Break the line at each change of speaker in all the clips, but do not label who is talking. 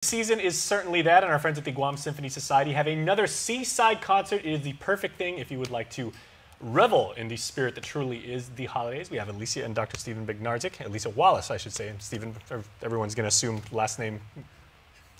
Season is certainly that, and our friends at the Guam Symphony Society have another seaside concert. It is the perfect thing if you would like to revel in the spirit that truly is the holidays. We have Alicia and Dr. Stephen Bednarczyk, Alicia Wallace, I should say, and Stephen, everyone's going to assume last name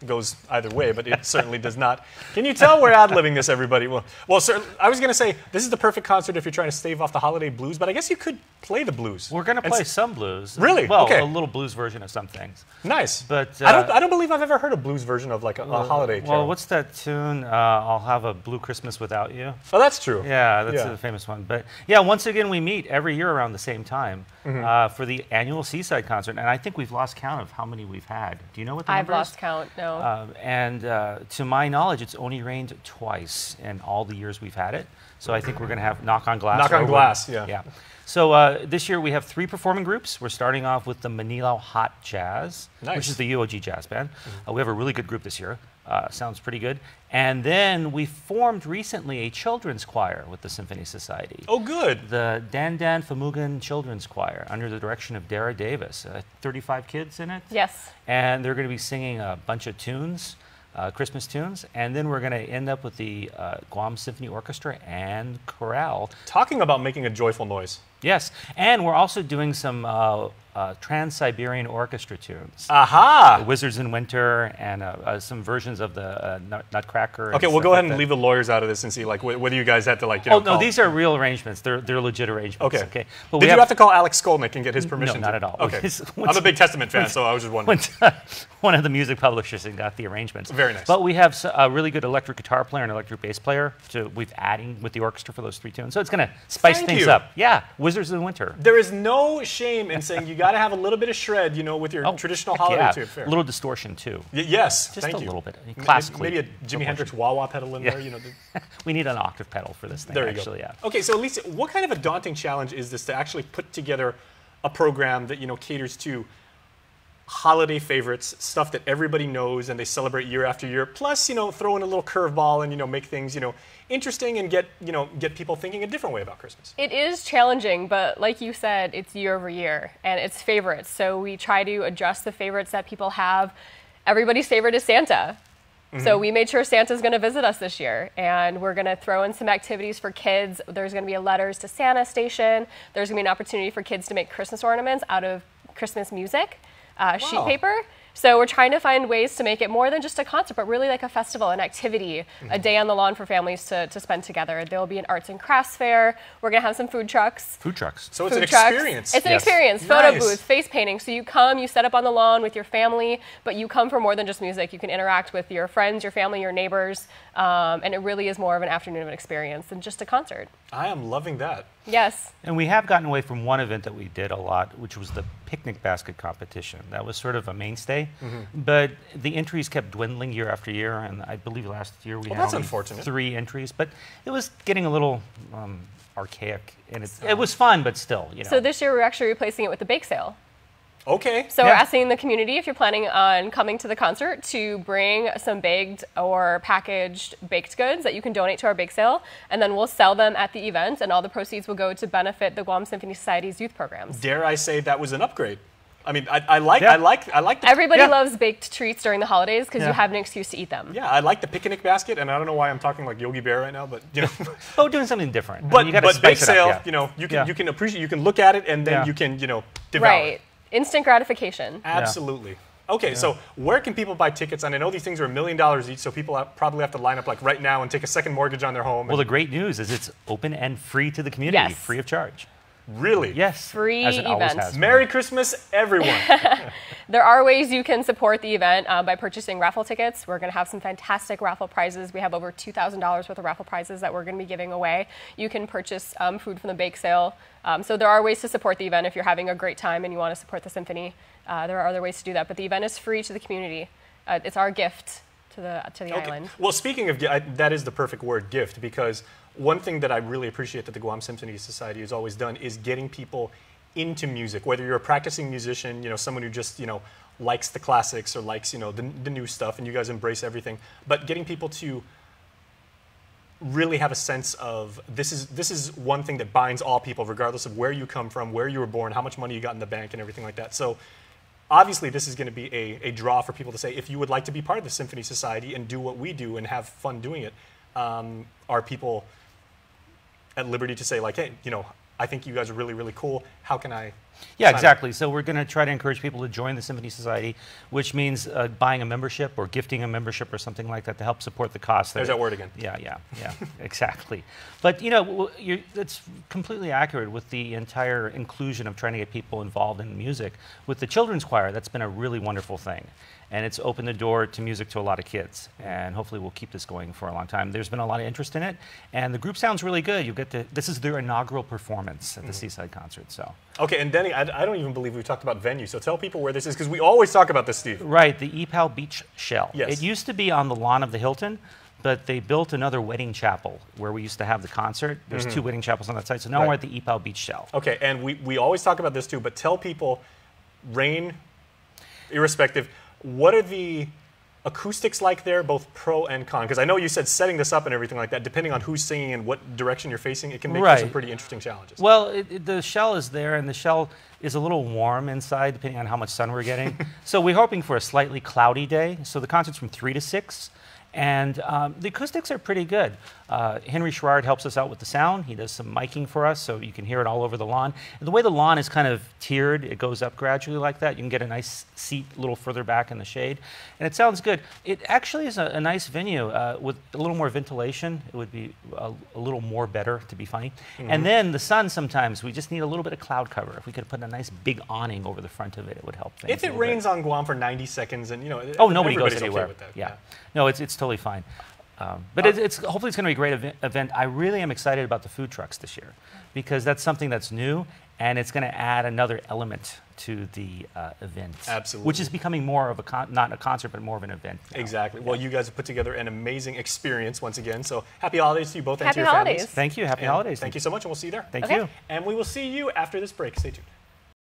goes either way, but it certainly does not. Can you tell we're ad-libbing this, everybody? Well, sir, I was going to say, this is the perfect concert if you're trying to stave off the holiday blues, but I guess you could play the blues.
We're going to play some blues.
Really?
Well,
okay.
A little blues version of some things.
Nice.
But
I don't believe I've ever heard a blues version of like a holiday carol.
Well, what's that tune? I'll have a Blue Christmas Without You.
Oh, that's true.
Yeah, that's a famous one. But yeah, once again, we meet every year around the same time for the annual Seaside concert, and I think we've lost count of how many we've had. Do you know what the number is?
I've lost count. No.
And to my knowledge, it's only rained twice in all the years we've had it. So I think we're going to have Knock on Glass.
Knock on Glass, yeah.
Yeah. So this year we have 3 performing groups. We're starting off with the Manila Hot Jazz, which is the UOG jazz band. We have a really good group this year. Sounds pretty good. And then we formed recently a children's choir with the Symphony Society.
Oh, good.
The Dan Dan Famugan Children's Choir under the direction of Dara Davis. 35 kids in it.
Yes.
And they're going to be singing a bunch of tunes. Christmas tunes, and then we're going to end up with the Guam Symphony Orchestra and chorale.
Talking about making a joyful noise.
Yes, and we're also doing some Trans-Siberian Orchestra tunes.
Aha!
Wizards in Winter and some versions of the Nutcracker.
Okay, we'll go ahead and leave the lawyers out of this and see like whether you guys had to like. You know,
no, these are real arrangements. They're legit arrangements.
Okay.
But
Did you have to call Alex Skolnick and get his permission?
No, not at all.
Okay. I'm a big Testament fan, so I was just wondering.
One of the music publishers and got the arrangements.
Very nice.
But we have a really good electric guitar player and electric bass player. We've adding with the orchestra for those 3 tunes. So it's going to spice things up. Yeah, Wizards in Winter.
There is no shame in saying you got to have a little bit of shred, you know, with your traditional holiday tune.
A little distortion too.
Yes,
just
thank
a
you.
little bit. Classically.
Maybe a Jimi Hendrix wah-wah pedal in there. You know.
We need an octave pedal for this thing.
There you
go. Yeah.
Okay, so Lisa, what kind of a daunting challenge is this to actually put together a program that caters to holiday favorites, stuff that everybody knows and they celebrate year after year, plus throw in a little curveball and make things interesting and get people thinking a different way about Christmas?
It is challenging, but like you said, it's year over year and it's favorites. So we try to adjust the favorites that people have. Everybody's favorite is Santa. So we made sure Santa's going to visit us this year, and we're going to throw in some activities for kids. There's going to be a Letters to Santa station. There's going to be an opportunity for kids to make Christmas ornaments out of Christmas music, sheet paper. So we're trying to find ways to make it more than just a concert, but really like a festival, an activity, a day on the lawn for families to spend together. There will be an arts and crafts fair. We're going to have some food trucks.
Food trucks.
So it's an experience.
It's an experience. Photo booth, face painting. So you come, you set up on the lawn with your family, but you come for more than just music. You can interact with your friends, your family, your neighbors, and it really is more of an afternoon of an experience than just a concert.
I am loving that.
Yes.
And we have gotten away from one event that we did a lot, which was the picnic basket competition. That was sort of a mainstay, but the entries kept dwindling year after year, and I believe last year we had only 3 entries, but it was getting a little archaic, and it was fun, but still,
So this year we're actually replacing it with the bake sale.
Okay.
So we're asking the community, if you're planning on coming to the concert, to bring some baked or packaged baked goods that you can donate to our bake sale, and then we'll sell them at the event, and all the proceeds will go to benefit the Guam Symphony Society's youth programs.
Dare I say that was an upgrade? I mean, I like the
Everybody loves baked treats during the holidays because you have an excuse to eat them.
Yeah, I like the picnic basket, and I don't know why I'm talking like Yogi Bear right now, but
Oh, doing something different.
But
you gotta
bake
spice it
sale,
up,
you can appreciate, you can look at it, and then you can devour it.
Instant gratification.
Absolutely. Okay, so where can people buy tickets? And I know these things are $1 million each, so people probably have to line up like right now and take a second mortgage on their home.
Well, the great news is it's open and free to the community, free of charge.
Really?
Yes.
Free event.
Merry Christmas, everyone.
There are ways you can support the event by purchasing raffle tickets. We're going to have some fantastic raffle prizes. We have over $2,000 worth of raffle prizes that we're going to be giving away. You can purchase food from the bake sale. So there are ways to support the event if you're having a great time and you want to support the symphony. There are other ways to do that, but the event is free to the community. It's our gift to the island.
Well, speaking of that is the perfect word, gift, because one thing that I really appreciate that the Guam Symphony Society has always done is getting people into music, whether you're a practicing musician, someone who just, likes the classics or likes, the new stuff, and you guys embrace everything, but getting people to really have a sense of this is one thing that binds all people, regardless of where you come from, where you were born, how much money you got in the bank, and everything like that. So obviously this is going to be a draw for people to say, if you would like to be part of the Symphony Society and do what we do and have fun doing it, are people at liberty to say, like, hey, you know, I think you guys are really, really cool. How can I?
Yeah, exactly. So we're going to try to encourage people to join the Symphony Society, which means buying a membership or gifting a membership or something like that to help support the cost.
There's that word again.
Yeah, exactly. But, you know, it's completely accurate with the entire inclusion of trying to get people involved in music. With the children's choir, that's been a really wonderful thing. And it's opened the door to music to a lot of kids. And hopefully we'll keep this going for a long time. There's been a lot of interest in it. And the group sounds really good. You get to, this is their inaugural performance at the Seaside concert. So.
Okay, and Denny, I don't even believe we talked about venue. So tell people where this is, because we always talk about this, Steve.
Right, the EPAL Beach Shell.
Yes.
It used to be on the lawn of the Hilton, but they built another wedding chapel where we used to have the concert. There's 2 wedding chapels on that site. So now we're at the EPAL Beach Shell.
Okay, and we always talk about this too, but tell people, rain, irrespective, what are the acoustics like there, both pro and con? Because I know you said setting this up and everything like that, depending on who's singing and what direction you're facing, it can make for some pretty interesting challenges.
Well, the shell is there, and the shell is a little warm inside, depending on how much sun we're getting. So we're hoping for a slightly cloudy day. So the concert's from 3 to 6. And the acoustics are pretty good. Henry Sherrard helps us out with the sound. He does some miking for us, so you can hear it all over the lawn. And the way the lawn is kind of tiered, it goes up gradually like that. You can get a nice seat a little further back in the shade. And it sounds good. It actually is a nice venue with a little more ventilation. It would be a little more better, to be funny. And then the sun sometimes, we just need a little bit of cloud cover. If we could put a nice big awning over the front of it, it would help things.
If it rains on Guam for 90 seconds and, you know,
nobody goes anywhere.
Okay with that.
Yeah. No, it's totally fine. But hopefully it's going to be a great event. I really am excited about the food trucks this year because that's something that's new and it's going to add another element to the event.
Absolutely.
Which is becoming more of not a concert, but more of an event now.
Exactly. Well, you guys have put together an amazing experience once again. So happy holidays to you both and to your
holidays.
families.
Thank you. Happy holidays.
Thank you so much, and we'll see you there.
Thank you.
And we will see you after this break. Stay tuned.